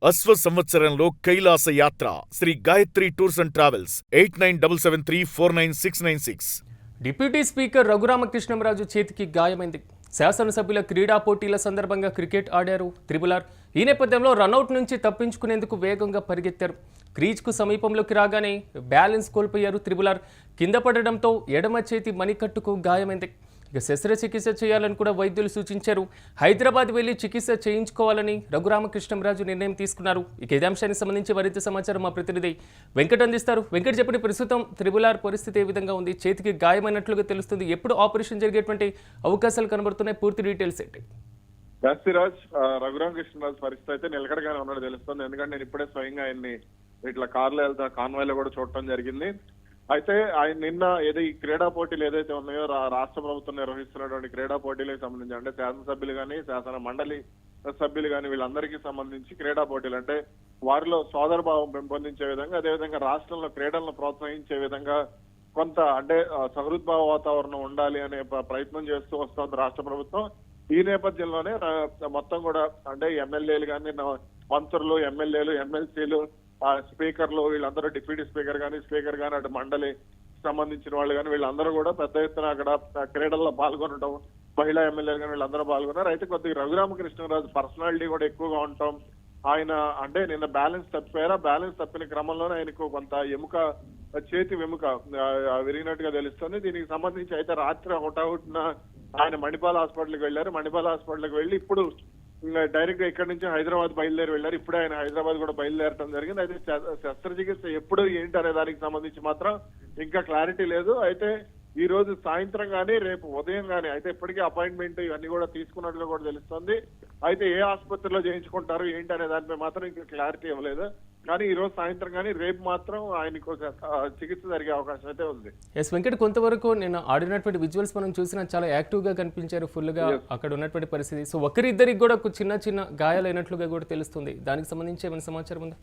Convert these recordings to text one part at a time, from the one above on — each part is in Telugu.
అశ్వ సంవత్సరంలో కైలాస యాత్ర Shri Gayatri tours and travels 8977349696. Deputy speaker Raghurama Krishnam Raju చేతికి గాయమైంది. శాసనసభ్యుల క్రీడా పోటీల సందర్భంగా క్రికెట్ ఆడారు త్రిబులార్. ఈ నేపథ్యంలో రనౌట్ నుంచి తప్పించుకునేందుకు వేగంగా పరిగెత్తారు. క్రీజ్కు సమీపంలోకి రాగానే బ్యాలెన్స్ కోల్పోయారు త్రిబులార్. కింద పడడంతో ఎడమ చేతి మణికట్టుకు గాయమైంది. ఇక శస్త్రచికిత్స చేయాలని కూడా వైద్యులు సూచించారు. హైదరాబాద్ వెళ్లి చికిత్స చేయించుకోవాలని రఘురామకృష్ణంరాజు నిర్ణయం తీసుకున్నారు. ఇక ఇదే అంశానికి సంబంధించి మరింత సమాచారం మా ప్రతినిధి వెంకట్ అందిస్తారు. వెంకట్, చెప్పండి, ప్రస్తుతం త్రిబులార్ పరిస్థితి ఏ విధంగా ఉంది? చేతికి గాయమైనట్లుగా తెలుస్తుంది. ఎప్పుడు ఆపరేషన్ జరిగేటువంటి అవకాశాలు కనబడుతున్నాయి? పూర్తి డీటెయిల్స్ ఏంటి? సిరాజ్, రఘురామకృష్ణరాజు పరిస్థితి అయితే నిలకడగానే ఉన్నట్టు తెలుస్తుంది. ఎందుకంటే నేను ఇప్పుడే స్వయంగా ఆయన్ని ఇట్లా కార్లో వెళ్తా కాన్వాయ్లో కూడా చూడటం జరిగింది. అయితే ఆయన నిన్న ఏదో ఈ క్రీడా పోటీలు ఏదైతే ఉన్నాయో రాష్ట్ర ప్రభుత్వం నిర్వహిస్తున్నటువంటి క్రీడా పోటీలకు సంబంధించి, అంటే శాసనసభ్యులు కానీ శాసన మండలి సభ్యులు కానీ వీళ్ళందరికీ సంబంధించి క్రీడా పోటీలు అంటే వారిలో సోదరభావం పెంపొందించే విధంగా, అదేవిధంగా రాష్ట్రంలో క్రీడలను ప్రోత్సహించే విధంగా కొంత అంటే సహృద్భావ వాతావరణం ఉండాలి అనే ప్రయత్నం చేస్తూ వస్తోంది రాష్ట్ర ప్రభుత్వం. ఈ నేపథ్యంలోనే మొత్తం కూడా అంటే ఎమ్మెల్యేలు కానీ, మంత్రులు, ఎమ్మెల్యేలు, ఎమ్మెల్సీలు, స్పీకర్లు, వీళ్ళందరూ డిప్యూటీ స్పీకర్ కానీ అటు మండలి సంబంధించిన వాళ్ళు కానీ వీళ్ళందరూ కూడా పెద్ద ఎత్తున అక్కడ క్రీడల్లో పాల్గొనడం, మహిళా ఎమ్మెల్యేలు కానీ వీళ్ళందరూ పాల్గొన్నారు. అయితే కొద్దిగా రఘురామకృష్ణరాజు పర్సనాలిటీ కూడా ఎక్కువగా ఉండటం, ఆయన అంటే నిన్న బ్యాలెన్స్ తప్పిన క్రమంలోనే ఆయనకు కొంత చేతి వెముక విరిగినట్టుగా తెలుస్తుంది. దీనికి సంబంధించి అయితే రాత్రి హుటాహుటిన ఆయన మణిపాల్ హాస్పిటల్కి వెళ్ళారు. మణిపాల్ హాస్పిటల్కి వెళ్ళి ఇప్పుడు డైరెక్ట్ గా ఇక్కడ నుంచి హైదరాబాద్ బయలుదేరి వెళ్ళారు. ఇప్పుడే ఆయన హైదరాబాద్ కూడా బయలుదేరడం జరిగింది. అయితే శస్త్రచికిత్స ఎప్పుడు ఏంటి అనే దానికి సంబంధించి మాత్రం ఇంకా క్లారిటీ లేదు. అయితే ఈ రోజు సాయంత్రం కానీ రేపు ఉదయం కానీ అయితే ఇప్పటికీ అపాయింట్మెంట్ ఇవన్నీ కూడా తీసుకున్నట్టుగా కూడా తెలుస్తుంది. అయితే ఏ ఆసుపత్రిలో చేయించుకుంటారు ఏంటి అనే దానిపై మాత్రం ఇంకా క్లారిటీ ఇవ్వలేదు. కానీ ఈ రోజు సాయంత్రం కానీ రేపు మాత్రం ఆయనకు చికిత్స జరిగే అవకాశం అయితే ఉంది. ఎస్ వెంకట్, కొంతవరకు నేను ఆడినటువంటి విజువల్స్ మనం చూసినా చాలా యాక్టివ్ గా కనిపించారు, ఫుల్ గా అక్కడ ఉన్నటువంటి పరిస్థితి. సో ఒకరిద్దరికి కూడా చిన్న గాయాలైనట్లుగా కూడా తెలుస్తుంది. దానికి సంబంధించి ఏమైనా సమాచారం ఉందా?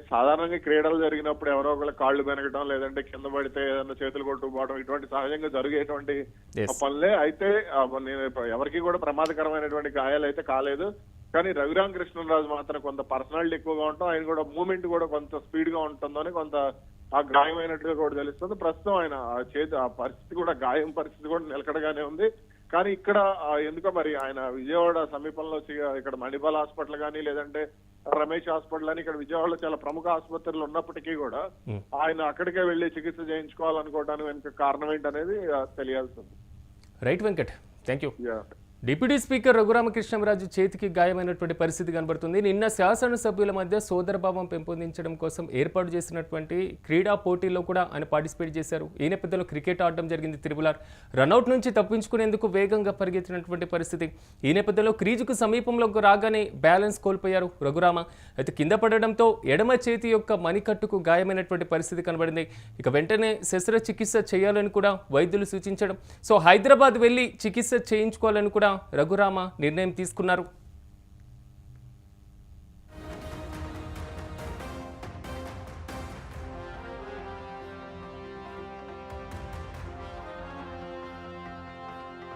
సాధారణంగా క్రీడలు జరిగినప్పుడు ఎవరో ఒకళ్ళ కాళ్ళు బెనకడం, లేదంటే కింద పడితే ఏదైనా చేతులు కొట్టుకుపోవడం, ఇటువంటి సహజంగా జరిగేటువంటి పనులే. అయితే ఎవరికి కూడా ప్రమాదకరమైనటువంటి గాయాలు అయితే కాలేదు. కానీ రఘురామకృష్ణరాజు మాత్రం కొంత పర్సనాలిటీ ఎక్కువగా ఉంటాం, ఆయన కూడా మూమెంట్ కూడా కొంత స్పీడ్ గా ఉంటుందని కొంత ఆ గాయమైనట్టుగా కూడా తెలుస్తుంది. ప్రస్తుతం ఆయన ఆ పరిస్థితి కూడా గాయం పరిస్థితి కూడా నిలకడగానే ఉంది. కానీ ఇక్కడ ఎందుకో మరి ఆయన విజయవాడ సమీపంలో ఇక్కడ మణిపాల్ హాస్పిటల్ కానీ, లేదంటే రమేష్ హాస్పిటల్ అని ఇక్కడ విజయవాడలో చాలా ప్రముఖ ఆసుపత్రులు ఉన్నప్పటికీ కూడా ఆయన అక్కడికే వెళ్లి చికిత్స చేయించుకోవాలనుకోవడానికి వెనుక కారణం ఏంటనేది తెలియాల్సింది. Right Venkat, thank you. Deputy speaker Raghurama Krishnam Raju చేతికి గాయమైనటువంటి పరిస్థితి కనబడుతుంది. నిన్న శాసనసభ్యుల మధ్య సోదరభావం పెంపొందించడం కోసం ఏర్పాటు చేసినటువంటి క్రీడా పోటీల్లో కూడా ఆయన పార్టిసిపేట్ చేశారు. ఈ నేపథ్యంలో క్రికెట్ ఆడడం జరిగింది త్రిబులార్. రనౌట్ నుంచి తప్పించుకునేందుకు వేగంగా పరిగెత్తినటువంటి పరిస్థితి. ఈ నేపథ్యంలో క్రీజుకు సమీపంలోకి రాగానే బ్యాలెన్స్ కోల్పోయారు రఘురామ. అయితే కింద పడడంతో ఎడమ చేతి యొక్క మణికట్టుకు గాయమైనటువంటి పరిస్థితి కనబడింది. ఇక వెంటనే శస్త్రచికిత్స చేయాలని కూడా వైద్యులు సూచించడం, సో హైదరాబాద్ వెళ్ళి చికిత్స చేయించుకోవాలని కూడా రఘురామ నిర్ణయం తీసుకున్నారు.